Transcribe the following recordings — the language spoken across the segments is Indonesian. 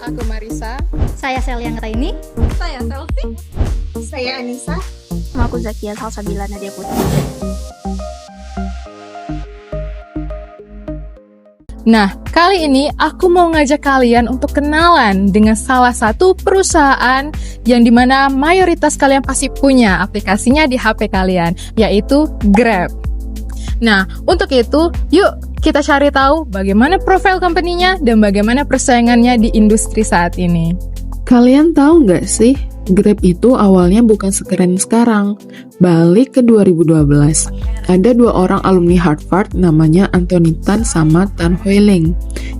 Aku Marisa. Saya Celia Ngraini. Saya Selfie. Saya Anissa. Aku Zakia Salsabila Nadia Putri. Nah, kali ini aku mau ngajak kalian untuk kenalan dengan salah satu perusahaan yang dimana mayoritas kalian pasti punya aplikasinya di HP kalian, yaitu Grab. Nah, untuk itu, yuk kita cari tahu bagaimana profil company-nya dan bagaimana persaingannya di industri saat ini. Kalian tahu nggak sih, Grab itu awalnya bukan sekeren sekarang. Balik ke 2012, ada dua orang alumni Harvard namanya Anthony Tan sama Tan Hoey Ling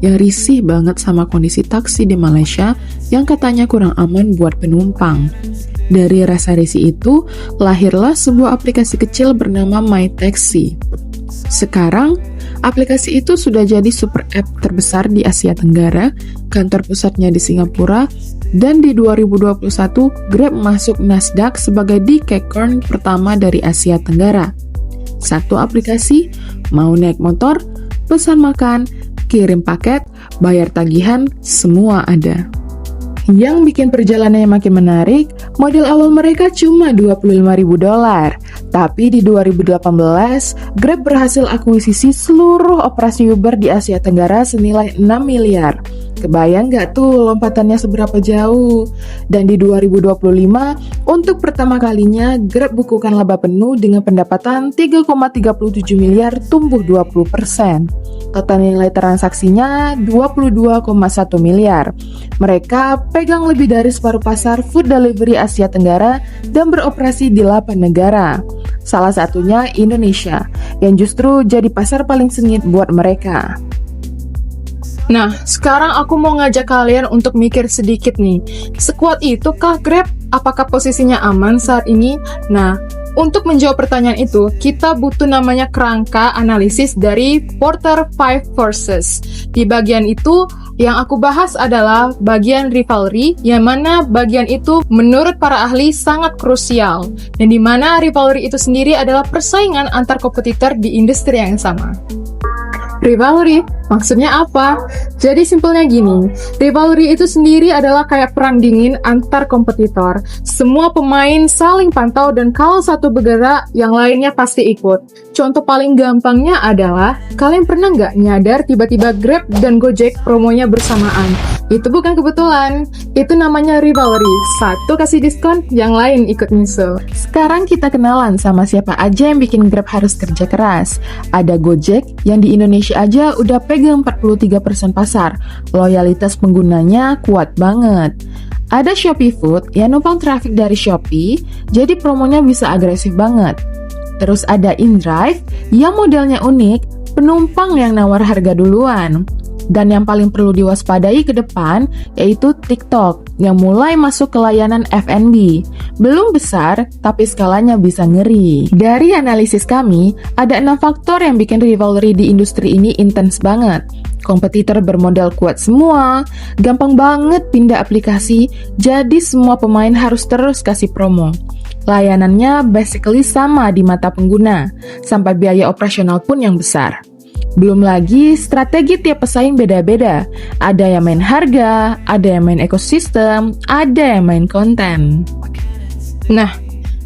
yang risih banget sama kondisi taksi di Malaysia yang katanya kurang aman buat penumpang. Dari rasa risih itu, lahirlah sebuah aplikasi kecil bernama MyTaxi. Sekarang, aplikasi itu sudah jadi super app terbesar di Asia Tenggara, kantor pusatnya di Singapura, dan di 2021, Grab masuk Nasdaq sebagai Decacorn pertama dari Asia Tenggara. Satu aplikasi, mau naik motor, pesan makan, kirim paket, bayar tagihan, semua ada. Yang bikin perjalanannya makin menarik, modal awal mereka cuma $25.000. Tapi di 2018, Grab berhasil akuisisi seluruh operasi Uber di Asia Tenggara senilai 6 miliar. Kebayang nggak tuh lompatannya seberapa jauh? Dan di 2025, untuk pertama kalinya, Grab bukukan laba penuh dengan pendapatan 3,37 miliar tumbuh 20%. Total nilai transaksinya 22,1 miliar. Mereka pegang lebih dari separuh pasar food delivery Asia Tenggara dan beroperasi di 8 negara. Salah satunya Indonesia, yang justru jadi pasar paling sengit buat mereka. Nah, sekarang aku mau ngajak kalian untuk mikir sedikit nih. Sekuat itu kah Grab? Apakah posisinya aman saat ini? Nah, untuk menjawab pertanyaan itu, kita butuh namanya kerangka analisis dari Porter 5 Forces. Di bagian itu, yang aku bahas adalah bagian rivalry, yang mana bagian itu menurut para ahli sangat krusial. Dan di mana rivalry itu sendiri adalah persaingan antar kompetitor di industri yang sama. Rivalry, maksudnya apa? Jadi simpelnya gini, rivalry itu sendiri adalah kayak perang dingin antar kompetitor. Semua pemain saling pantau dan kalau satu bergerak, yang lainnya pasti ikut. Contoh paling gampangnya adalah, kalian pernah nggak nyadar tiba-tiba Grab dan Gojek promonya bersamaan? Itu bukan kebetulan, itu namanya rivalry. Satu kasih diskon, yang lain ikut nyusul. Sekarang kita kenalan sama siapa aja yang bikin Grab harus kerja keras. Ada Gojek, yang di Indonesia aja udah pegang 43% pasar. Loyalitas penggunanya kuat banget. Ada Shopee Food yang numpang traffic dari Shopee, jadi promonya bisa agresif banget. Terus ada InDrive yang modelnya unik, penumpang yang nawar harga duluan. Dan yang paling perlu diwaspadai ke depan yaitu TikTok yang mulai masuk ke layanan F&B. Belum besar, tapi skalanya bisa ngeri. Dari analisis kami, ada 6 faktor yang bikin rivalry di industri ini intens banget. Kompetitor bermodal kuat semua, gampang banget pindah aplikasi, jadi semua pemain harus terus kasih promo. Layanannya basically sama di mata pengguna, sampai biaya operasional pun yang besar. Belum lagi strategi tiap pesaing beda-beda. Ada yang main harga, ada yang main ekosistem, ada yang main konten. Nah,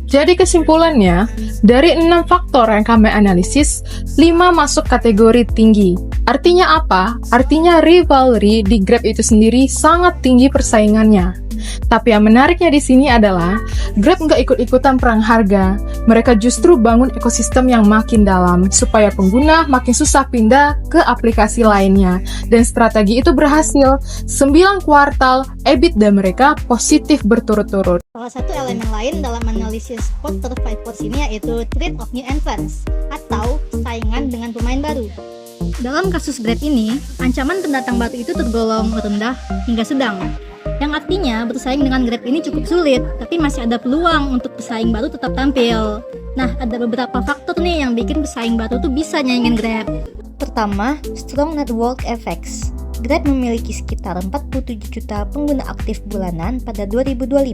jadi kesimpulannya, dari 6 faktor yang kami analisis, 5 masuk kategori tinggi. Artinya apa? Artinya rivalry di Grab itu sendiri sangat tinggi persaingannya. Tapi yang menariknya di sini adalah Grab nggak ikut-ikutan perang harga. Mereka justru bangun ekosistem yang makin dalam supaya pengguna makin susah pindah ke aplikasi lainnya. Dan strategi itu berhasil. 9 kuartal EBITDA mereka positif berturut-turut. Salah satu elemen lain dalam analisis Porter 5 Forces ini yaitu trade of new entrants atau saingan dengan pemain baru. Dalam kasus Grab ini, ancaman pendatang baru itu tergolong rendah hingga sedang. Yang artinya bersaing dengan Grab ini cukup sulit, tapi masih ada peluang untuk pesaing baru tetap tampil. Nah, ada beberapa faktor nih yang bikin pesaing baru tuh bisa nyaingin Grab. Pertama, strong network effects. Grab memiliki sekitar 47 juta pengguna aktif bulanan pada 2025.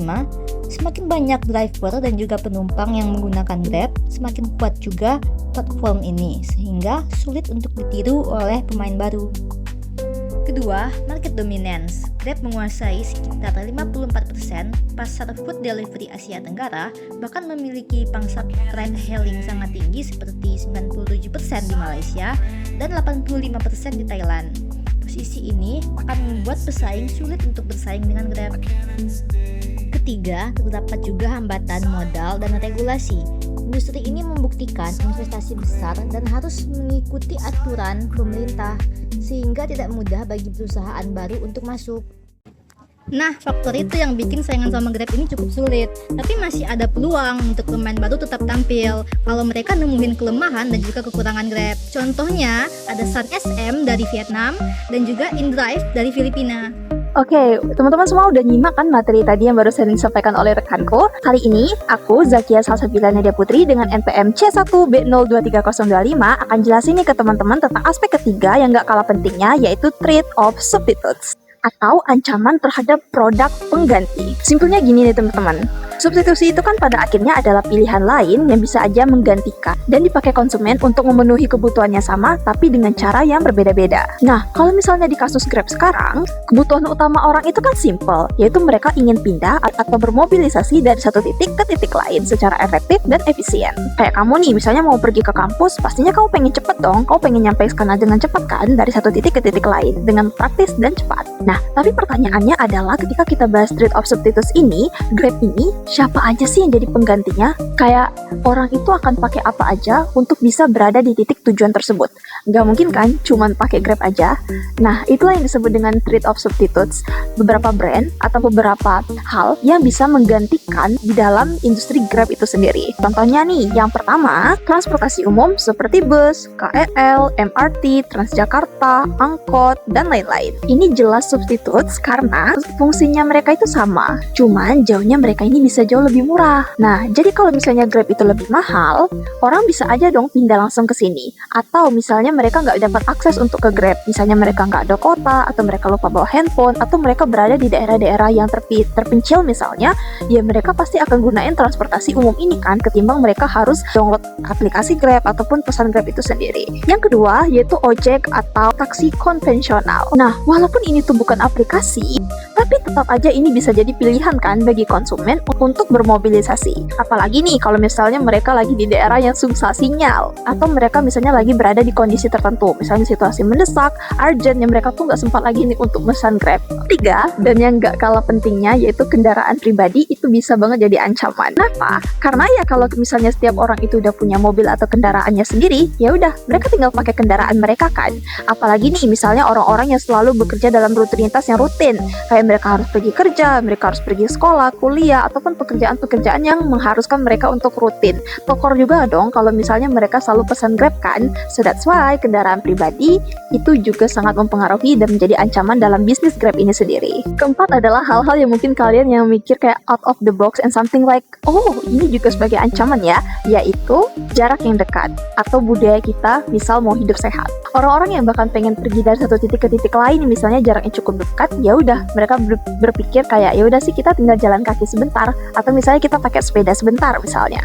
Semakin banyak driver dan juga penumpang yang menggunakan Grab, semakin kuat juga platform ini, sehingga sulit untuk ditiru oleh pemain baru. Kedua, market dominance. Grab menguasai sekitar 54% pasar food delivery Asia Tenggara, bahkan memiliki pangsa ride hailing sangat tinggi seperti 97% di Malaysia dan 85% di Thailand. Posisi ini akan membuat pesaing sulit untuk bersaing dengan Grab. Ketiga, terdapat juga hambatan modal dan regulasi. Industri ini membuktikan investasi besar dan harus mengikuti aturan pemerintah, sehingga tidak mudah bagi perusahaan baru untuk masuk. Nah, faktor itu yang bikin saingan sama Grab ini cukup sulit. Tapi masih ada peluang untuk pemain baru tetap tampil kalau mereka nemuin kelemahan dan juga kekurangan Grab. Contohnya, ada Sun SM dari Vietnam dan juga InDrive dari Filipina. Oke, teman-teman semua udah nyimak kan materi tadi yang baru saya disampaikan oleh rekanku. Kali ini, aku, Zakia Salsabila Nadia Putri dengan NPM C1B023025 akan jelasin nih ke teman-teman tentang aspek ketiga yang gak kalah pentingnya, yaitu threat of substitutes atau ancaman terhadap produk pengganti. Simpelnya gini nih teman-teman. Substitusi itu kan pada akhirnya adalah pilihan lain yang bisa aja menggantikan dan dipakai konsumen untuk memenuhi kebutuhannya sama tapi dengan cara yang berbeda-beda. Nah, kalau misalnya di kasus Grab sekarang, kebutuhan utama orang itu kan simple, yaitu mereka ingin pindah atau bermobilisasi dari satu titik ke titik lain secara efektif dan efisien. Kayak kamu nih, misalnya mau pergi ke kampus, pastinya kamu pengen cepet dong, kamu pengen nyampe sana dengan cepat kan, dari satu titik ke titik lain, dengan praktis dan cepat. Nah, tapi pertanyaannya adalah ketika kita bahas trade of substitutes ini, Grab ini, siapa aja sih yang jadi penggantinya? Kayak orang itu akan pakai apa aja untuk bisa berada di titik tujuan tersebut. Nggak mungkin kan cuman pakai Grab aja. Nah, itulah yang disebut dengan trade of substitutes. Beberapa brand atau beberapa hal yang bisa menggantikan di dalam industri Grab itu sendiri. Contohnya nih, yang pertama, transportasi umum seperti bus, KRL, MRT, Transjakarta, angkot, dan lain-lain. Ini jelas substitutes karena fungsinya mereka itu sama. Cuman jauhnya mereka ini bisa jauh lebih murah. Nah, jadi kalau misalnya Grab itu lebih mahal, orang bisa aja dong pindah langsung ke sini. Atau misalnya mereka nggak dapat akses untuk ke Grab, misalnya mereka nggak ada kota, atau mereka lupa bawa handphone, atau mereka berada di daerah-daerah yang terpencil misalnya, ya mereka pasti akan gunain transportasi umum ini kan, ketimbang mereka harus download aplikasi Grab ataupun pesan Grab itu sendiri. Yang kedua, yaitu ojek atau taksi konvensional. Nah, walaupun ini tuh bukan aplikasi, tapi tetap aja ini bisa jadi pilihan kan bagi konsumen untuk bermobilisasi. Apalagi nih kalau misalnya mereka lagi di daerah yang susah sinyal, atau mereka misalnya lagi berada di kondisi tertentu, misalnya situasi mendesak, urgent, yang mereka tuh nggak sempat lagi nih untuk pesan Grab. Tiga, dan yang nggak kalah pentingnya, yaitu kendaraan pribadi itu bisa banget jadi ancaman. Kenapa? Karena ya kalau misalnya setiap orang itu udah punya mobil atau kendaraannya sendiri, ya udah mereka tinggal pakai kendaraan mereka kan. Apalagi nih misalnya orang-orang yang selalu bekerja dalam rutinitas yang rutin, kayak mereka harus pergi kerja, mereka harus pergi sekolah, kuliah, ataupun pekerjaan-pekerjaan yang mengharuskan mereka untuk rutin. Tokor juga dong kalau misalnya mereka selalu pesan Grab kan. So that's why kendaraan pribadi itu juga sangat mempengaruhi dan menjadi ancaman dalam bisnis Grab ini sendiri. Keempat adalah hal-hal yang mungkin kalian yang mikir kayak out of the box and something like, oh ini juga sebagai ancaman ya, yaitu jarak yang dekat atau budaya kita misal mau hidup sehat. Orang-orang yang bahkan pengen pergi dari satu titik ke titik lain, misalnya jaraknya cukup dekat, ya udah mereka berpikir kayak ya udah sih kita tinggal jalan kaki sebentar, atau misalnya kita pakai sepeda sebentar misalnya.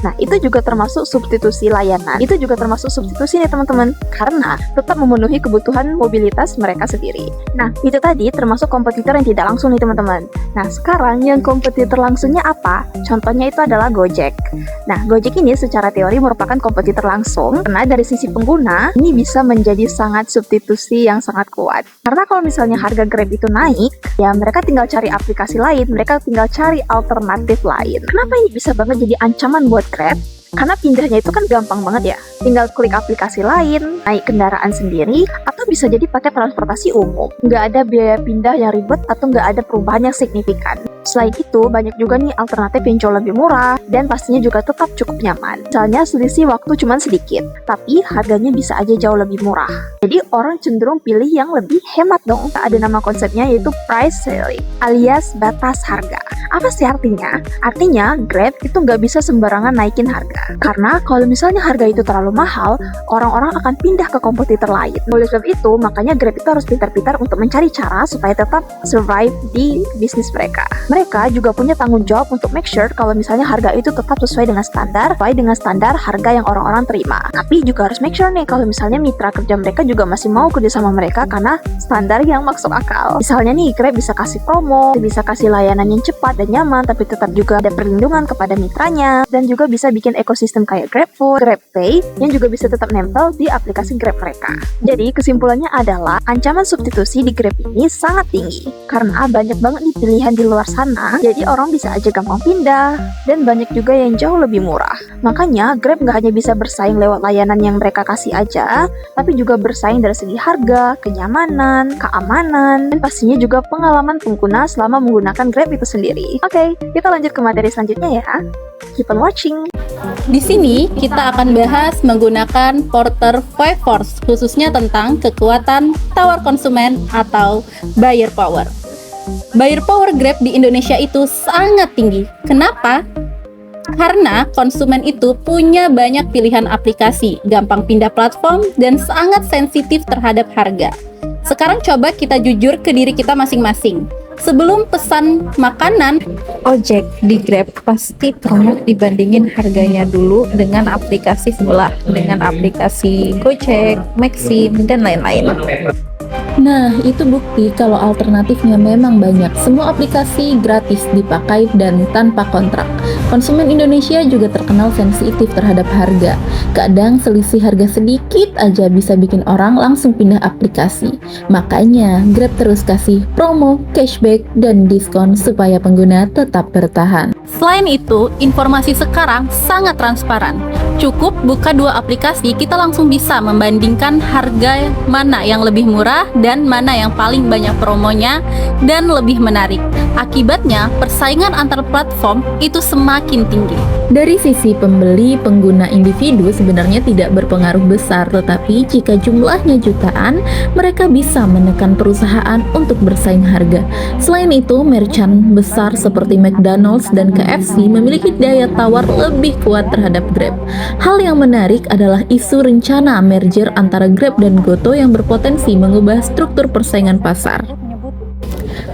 Nah, itu juga termasuk substitusi layanan. Itu juga termasuk substitusi nih teman-teman, karena tetap memenuhi kebutuhan mobilitas mereka sendiri. Nah, itu tadi termasuk kompetitor yang tidak langsung nih teman-teman. Nah, sekarang yang kompetitor langsungnya apa? Contohnya itu adalah Gojek. Nah, Gojek ini secara teori merupakan kompetitor langsung, karena dari sisi pengguna ini bisa menjadi sangat substitusi yang sangat kuat. Karena kalau misalnya harga Grab itu naik, ya mereka tinggal cari aplikasi lain, mereka tinggal cari alternatif lain. Kenapa ini bisa banget jadi ancaman buat Grab? Karena pindahnya itu kan gampang banget ya. Tinggal klik aplikasi lain, naik kendaraan sendiri, atau bisa jadi pakai transportasi umum. Nggak ada biaya pindah yang ribet atau nggak ada perubahan yang signifikan. Selain itu, banyak juga nih alternatif yang jauh lebih murah dan pastinya juga tetap cukup nyaman. Misalnya selisih waktu cuma sedikit, tapi harganya bisa aja jauh lebih murah. Jadi orang cenderung pilih yang lebih hemat dong. Ada nama konsepnya yaitu price ceiling, alias batas harga. Apa sih artinya? Artinya Grab itu nggak bisa sembarangan naikin harga. Karena kalau misalnya harga itu terlalu mahal, orang-orang akan pindah ke kompetitor lain. Oleh sebab itu, makanya Grab itu harus pintar-pintar untuk mencari cara supaya tetap survive di bisnis mereka. mereka juga punya tanggung jawab untuk make sure kalau misalnya harga itu tetap sesuai dengan standar harga yang orang-orang terima. Tapi juga harus make sure nih kalau misalnya mitra kerja mereka juga masih mau kerja sama mereka karena standar yang masuk akal. Misalnya nih, Grab bisa kasih promo, bisa kasih layanan yang cepat dan nyaman, tapi tetap juga ada perlindungan kepada mitranya, dan juga bisa bikin ekosistem kayak GrabFood, GrabPay yang juga bisa tetap nempel di aplikasi Grab mereka. Jadi kesimpulannya adalah ancaman substitusi di Grab ini sangat tinggi karena banyak banget nih pilihan di luar sana, jadi orang bisa aja gampang pindah, dan banyak juga yang jauh lebih murah. Makanya Grab nggak hanya bisa bersaing lewat layanan yang mereka kasih aja, tapi juga bersaing dari segi harga, kenyamanan, keamanan, dan pastinya juga pengalaman pengguna selama menggunakan Grab itu sendiri. Oke, kita lanjut ke materi selanjutnya ya. Keep on watching! Di sini kita akan bahas menggunakan Porter 5 Force, khususnya tentang kekuatan tawar konsumen atau buyer power. Buyer power Grab di Indonesia itu sangat tinggi. Kenapa? Karena konsumen itu punya banyak pilihan aplikasi, gampang pindah platform, dan sangat sensitif terhadap harga. Sekarang coba kita jujur ke diri kita masing-masing. Sebelum pesan makanan, ojek di Grab pasti promo dibandingin harganya dulu dengan aplikasi sebelah, dengan aplikasi Gojek, Maxim, dan lain-lain. Nah, itu bukti kalau alternatifnya memang banyak. Semua aplikasi gratis dipakai dan tanpa kontrak. Konsumen Indonesia juga terkenal sensitif terhadap harga. Kadang selisih harga sedikit aja bisa bikin orang langsung pindah aplikasi. Makanya, Grab terus kasih promo, cashback, dan diskon supaya pengguna tetap bertahan. Selain itu, informasi sekarang sangat transparan. Cukup buka dua aplikasi, kita langsung bisa membandingkan harga mana yang lebih murah dan mana yang paling banyak promonya dan lebih menarik. Akibatnya, persaingan antar platform itu semakin tinggi. Dari sisi pembeli, pengguna individu sebenarnya tidak berpengaruh besar, tetapi jika jumlahnya jutaan, mereka bisa menekan perusahaan untuk bersaing harga. Selain itu, merchant besar seperti McDonald's dan KFC memiliki daya tawar lebih kuat terhadap Grab. Hal yang menarik adalah isu rencana merger antara Grab dan Goto yang berpotensi mengubah struktur persaingan pasar.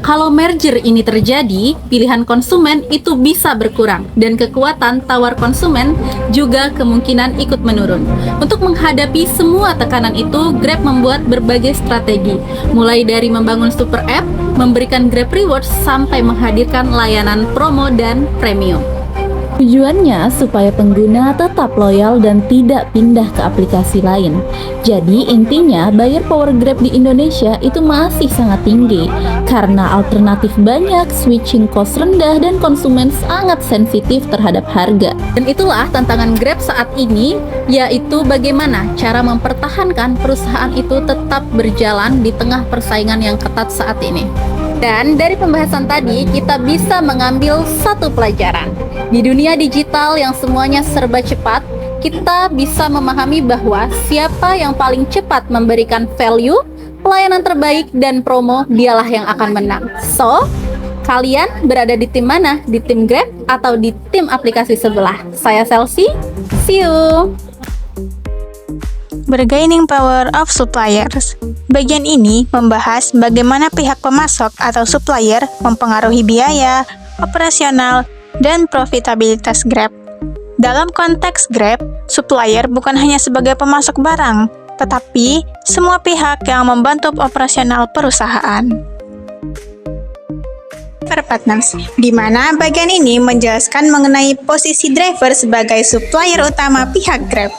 Kalau merger ini terjadi, pilihan konsumen itu bisa berkurang dan kekuatan tawar konsumen juga kemungkinan ikut menurun. Untuk menghadapi semua tekanan itu, Grab membuat berbagai strategi, mulai dari membangun super app, memberikan Grab Rewards, sampai menghadirkan layanan promo dan premium. Tujuannya supaya pengguna tetap loyal dan tidak pindah ke aplikasi lain. Jadi intinya buyer power Grab di Indonesia itu masih sangat tinggi karena alternatif banyak, switching cost rendah, dan konsumen sangat sensitif terhadap harga. Dan itulah tantangan Grab saat ini, yaitu bagaimana cara mempertahankan perusahaan itu tetap berjalan di tengah persaingan yang ketat saat ini. Dan dari pembahasan tadi, kita bisa mengambil satu pelajaran. Di dunia digital yang semuanya serba cepat, kita bisa memahami bahwa siapa yang paling cepat memberikan value, pelayanan terbaik, dan promo, dialah yang akan menang. So, kalian berada di tim mana? Di tim Grab atau di tim aplikasi sebelah? Saya Selsi, see you! Bargaining Power of Suppliers. Bagian ini membahas bagaimana pihak pemasok atau supplier mempengaruhi biaya, operasional, dan profitabilitas Grab. Dalam konteks Grab, supplier bukan hanya sebagai pemasok barang, tetapi semua pihak yang membantu operasional perusahaan. Partners, di mana bagian ini menjelaskan mengenai posisi driver sebagai supplier utama pihak Grab.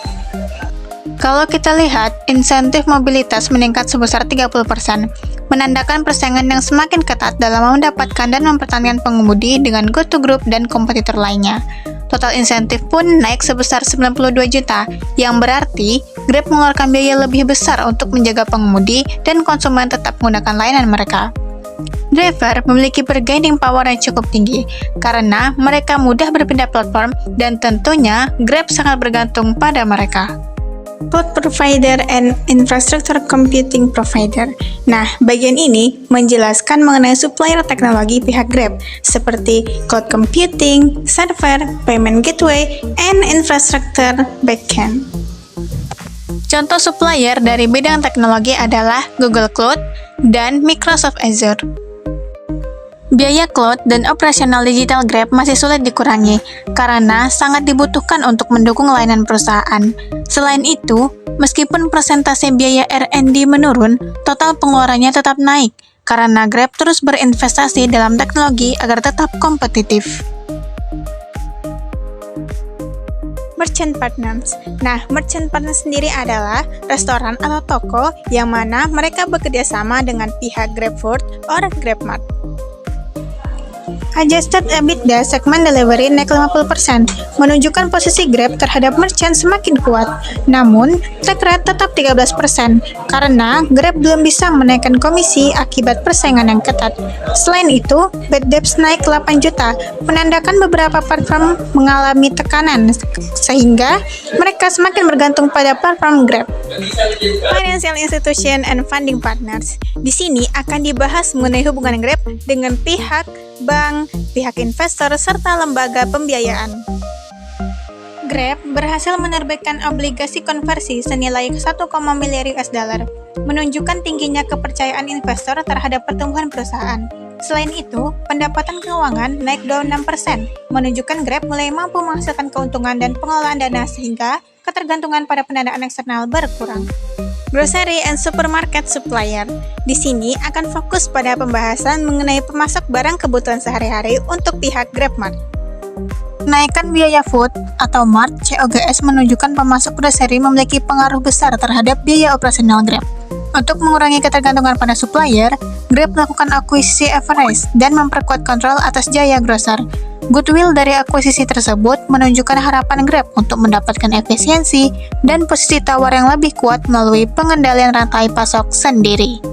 Kalau kita lihat, insentif mobilitas meningkat sebesar 30%, menandakan persaingan yang semakin ketat dalam mendapatkan dan mempertahankan pengemudi dengan GoTo Group dan kompetitor lainnya. Total insentif pun naik sebesar 92 juta, yang berarti Grab mengeluarkan biaya lebih besar untuk menjaga pengemudi dan konsumen tetap menggunakan layanan mereka. Driver memiliki bargaining power yang cukup tinggi, karena mereka mudah berpindah platform dan tentunya Grab sangat bergantung pada mereka. Cloud Provider and Infrastructure Computing Provider. Nah, bagian ini menjelaskan mengenai supplier teknologi pihak Grab, seperti cloud computing, server, payment gateway, and infrastructure backend. Contoh supplier dari bidang teknologi adalah Google Cloud dan Microsoft Azure. Biaya cloud dan operasional digital Grab masih sulit dikurangi karena sangat dibutuhkan untuk mendukung layanan perusahaan. Selain itu, meskipun persentase biaya R&D menurun, total pengeluarannya tetap naik karena Grab terus berinvestasi dalam teknologi agar tetap kompetitif. Merchant Partners. Nah, Merchant Partners sendiri adalah restoran atau toko yang mana mereka bekerja sama dengan pihak GrabFood or GrabMart. Adjusted EBITDA segmen delivery naik 50%, menunjukkan posisi Grab terhadap merchant semakin kuat. Namun, take rate tetap 13% karena Grab belum bisa menaikkan komisi akibat persaingan yang ketat. Selain itu, bad debts naik 8 juta, menandakan beberapa platform mengalami tekanan sehingga mereka semakin bergantung pada platform Grab. Financial Institution and Funding Partners. Di sini akan dibahas mengenai hubungan Grab dengan pihak bank, pihak investor, serta lembaga pembiayaan. Grab berhasil menerbitkan obligasi konversi senilai 1, miliar US dollar, menunjukkan tingginya kepercayaan investor terhadap pertumbuhan perusahaan. Selain itu, pendapatan keuangan naik 26%, menunjukkan Grab mulai mampu menghasilkan keuntungan dan pengelolaan dana sehingga ketergantungan pada pendanaan eksternal berkurang. Grocery and Supermarket Supplier. Di sini akan fokus pada pembahasan mengenai pemasok barang kebutuhan sehari-hari untuk pihak GrabMart. Kenaikan biaya food atau Mart COGS menunjukkan pemasok grocery memiliki pengaruh besar terhadap biaya operasional Grab. Untuk mengurangi ketergantungan pada supplier, Grab melakukan akuisisi Everest dan memperkuat kontrol atas jaya grosir. Goodwill dari akuisisi tersebut menunjukkan harapan Grab untuk mendapatkan efisiensi dan posisi tawar yang lebih kuat melalui pengendalian rantai pasok sendiri.